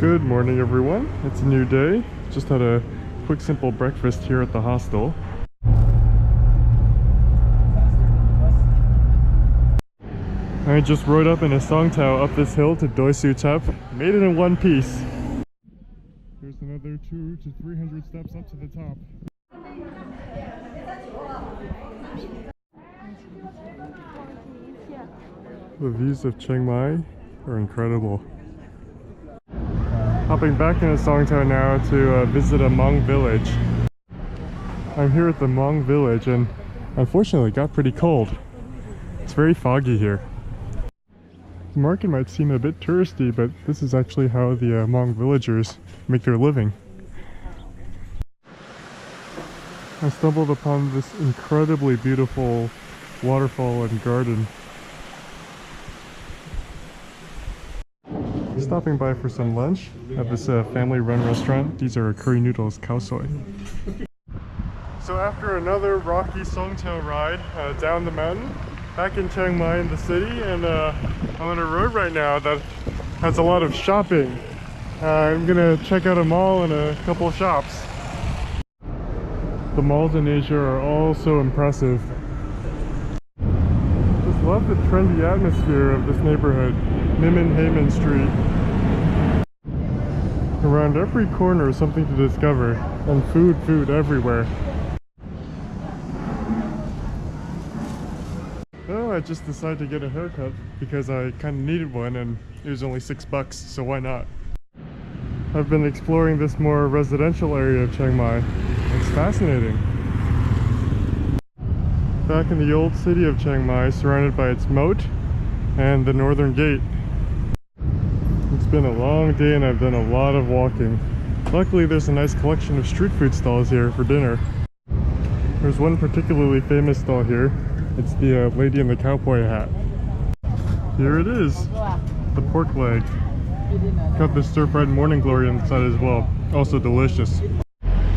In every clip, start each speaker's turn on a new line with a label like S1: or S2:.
S1: Good morning, everyone. It's a new day. Just had a quick simple breakfast here at the hostel. I just rode up in a Songtao up this hill to Doi Suthep. Made it in one piece. There's another 200 to 300 steps up to the top. The views of Chiang Mai are incredible. Hopping back into Songtao now to visit a Hmong village. I'm here at the Hmong village and unfortunately it got pretty cold. It's very foggy here. The market might seem a bit touristy, but this is actually how the Hmong villagers make their living. I stumbled upon this incredibly beautiful waterfall and garden. Stopping by for some lunch at this family-run restaurant. These are curry noodles, khao soi. So after another rocky Songtao ride down the mountain, back in Chiang Mai in the city, and I'm on a road right now that has a lot of shopping. I'm gonna check out a mall and a couple of shops. The malls in Asia are all so impressive. Just love the trendy atmosphere of this neighborhood, Nimmanhaemin Street. Around every corner is something to discover, and food everywhere. Oh, I just decided to get a haircut because I kind of needed one and it was only $6, so why not? I've been exploring this more residential area of Chiang Mai. It's fascinating. Back in the old city of Chiang Mai, surrounded by its moat and the northern gate. It's been a long day and I've done a lot of walking. Luckily there's a nice collection of street food stalls here for dinner. There's one particularly famous stall here. It's the lady in the cowboy hat. Here it is, the pork leg. Got the stir-fried morning glory inside as well. Also delicious.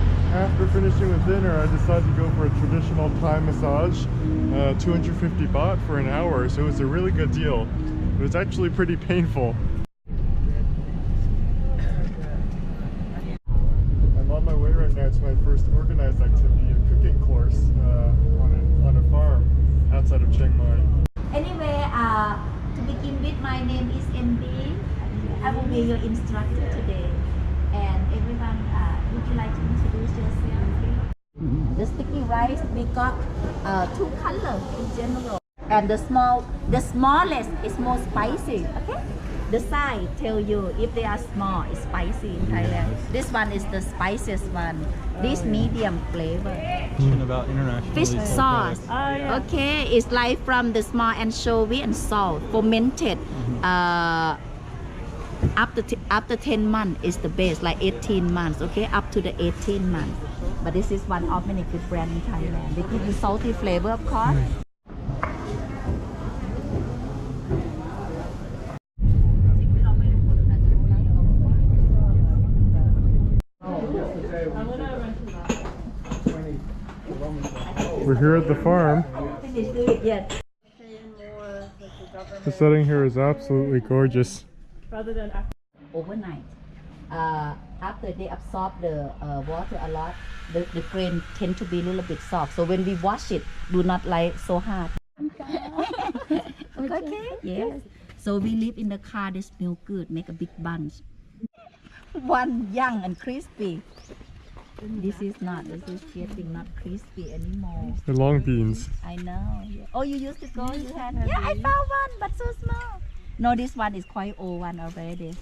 S1: After finishing with dinner, I decided to go for a traditional Thai massage. 250 baht for an hour, so it was a really good deal. It was actually pretty painful. I'm on my way right now to my first organized activity, a cooking course on a farm outside of Chiang Mai.
S2: Anyway, to begin with, my name is MB. I will be your instructor today. And everyone, would you like to introduce yourself? The sticky rice, we got two colors in general. And the smallest is more spicy, okay? The size tell you if they are small, it's spicy in Thailand. This one is the spiciest one. This medium flavor.
S3: About international
S2: fish sauce. Okay, it's like from the small anchovy and salt, fermented. After 10 months is the best, like 18 months, okay, up to the 18 months. But this is one of many good brands in Thailand. They give you salty flavor, of course.
S1: We're here at the farm. The setting here is absolutely gorgeous.
S2: Overnight, after they absorb the water a lot, the grain tend to be a little bit soft. So when we wash it, do not like so hard. Okay? Yes. So we leave in the car. They smell good. Make a big bunch. One young and crispy. This is getting not crispy anymore.
S1: The long beans.
S2: I know. Yeah. Oh, you used to go. You had. Yeah, I found one, but so small. No, this one is quite old one already.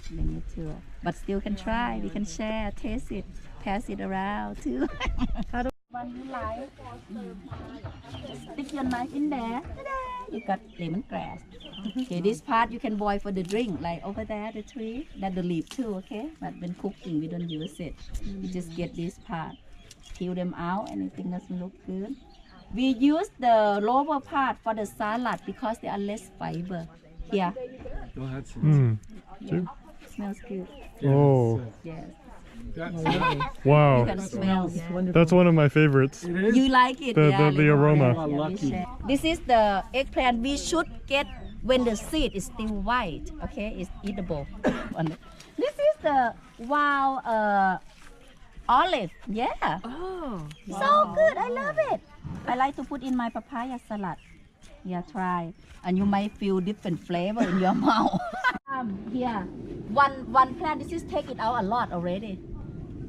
S2: But still can try. We can share, taste it, pass it around too. One you like? Stick your knife in there. You got lemongrass. Okay, this part you can boil for the drink, like over there, the tree, that the leaf too, okay? But when cooking, we don't use it. You just get this part, peel them out, anything doesn't look good. We use the lower part for the salad because they are less fiber. Here.
S3: Go ahead.
S2: Yeah. Smells good.
S1: Oh.
S2: Yes.
S1: Wow.
S2: You can smell.
S1: That's one of my favoriits.
S2: You like it?
S1: The aroma.
S2: This is the eggplant. We should get when the seed is still white. Okay, it's eatable. This is the wild olive. Yeah.
S4: Oh.
S2: So good. I love it. I like to put in my papaya salad. Yeah, try. And you might feel different flavor in your mouth. Here, one plant. This is take it out a lot already.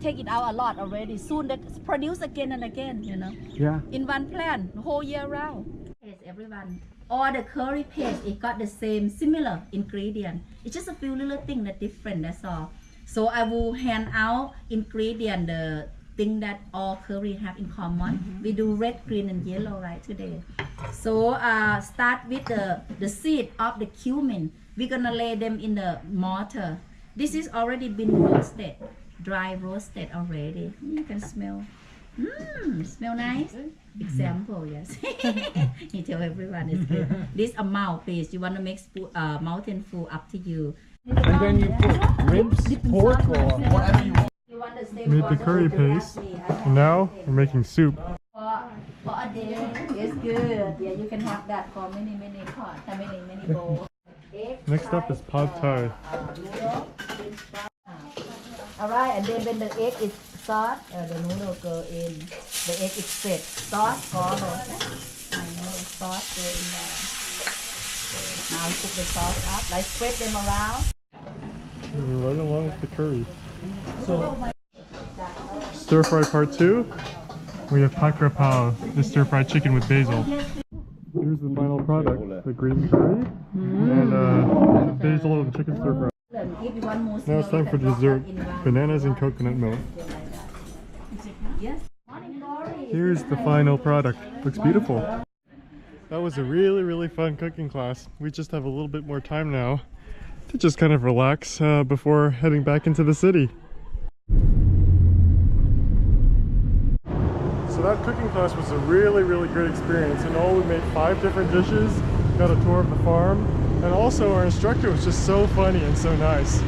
S2: Take it out a lot already. Soon that produce again and again. You know.
S3: Yeah.
S2: In one plant, the whole year round. Yes, everyone. All the curry paste, it got the same similar ingredient. It's just a few little things that different. That's all. So I will hand out ingredient, the thing that all curry have in common. We do red, green, and yellow right today. So start with the seed of the cumin. We're gonna lay them in the mortar. This is already been roasted, dry roasted already. You can smell. Smell nice. Example, yes. You tell everyone it's good. This amount, please. You want to make mountain food, up to you.
S3: And then you put ribs, pork, or whatever you want.
S1: Made the curry paste, and now we're making soup.
S2: For a day, it's good. Yeah, you can have that for many pots, many bowls.
S1: Next up is pad thai.
S2: Alright, and then when the egg is soft, the noodle go in. The egg is set. Sauce all sauce go in there. Now put the sauce up, like spread them around.
S1: Right along with the curry. Stir fry part 2. We have pat krapao, the stir fried chicken with basil. Here's the final product, the green curry and basil and chicken stir fry. Now it's time for dessert, bananas and coconut milk. Here's the final product. Looks beautiful. That was a really fun cooking class. We just have a little bit more time now to just kind of relax before heading back into the city. So that cooking class was a really great experience. In all, we made 5 different dishes, got a tour of the farm, and also our instructor was just so funny and so nice.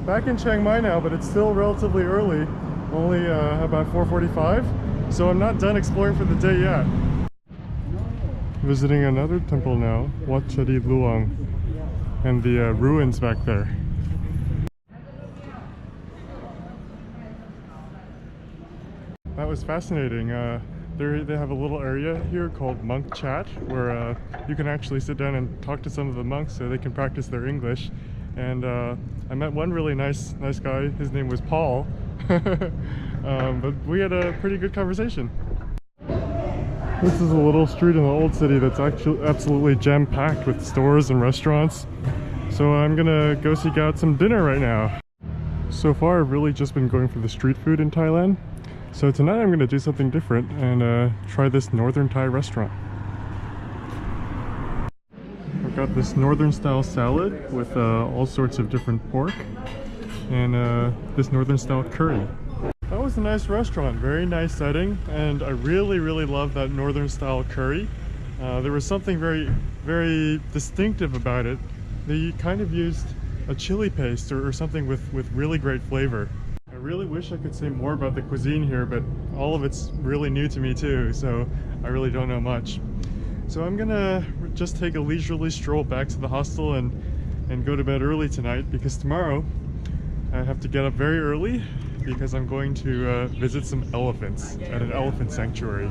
S1: Back in Chiang Mai now, but it's still relatively early, only about 4:45, so I'm not done exploring for the day yet. Visiting another temple now, Wat Chadi Luang, and the ruins back there. That was fascinating. They have a little area here called Monk Chat, where you can actually sit down and talk to some of the monks so they can practice their English. And I met one really nice guy. His name was Paul, but we had a pretty good conversation. This is a little street in the old city that's actually absolutely jam-packed with stores and restaurants. So I'm gonna go seek out some dinner right now. So far, I've really just been going for the street food in Thailand. So tonight I'm going to do something different and try this northern Thai restaurant. I've got this northern style salad with all sorts of different pork and this northern style curry. That was a nice restaurant, very nice setting, and I really love that northern style curry. There was something very distinctive about it. They kind of used a chili paste or something with really great flavor. I really wish I could say more about the cuisine here, but all of it's really new to me too, so I really don't know much. So I'm gonna just take a leisurely stroll back to the hostel and go to bed early tonight, because tomorrow I have to get up very early because I'm going to visit some elephants at an elephant sanctuary.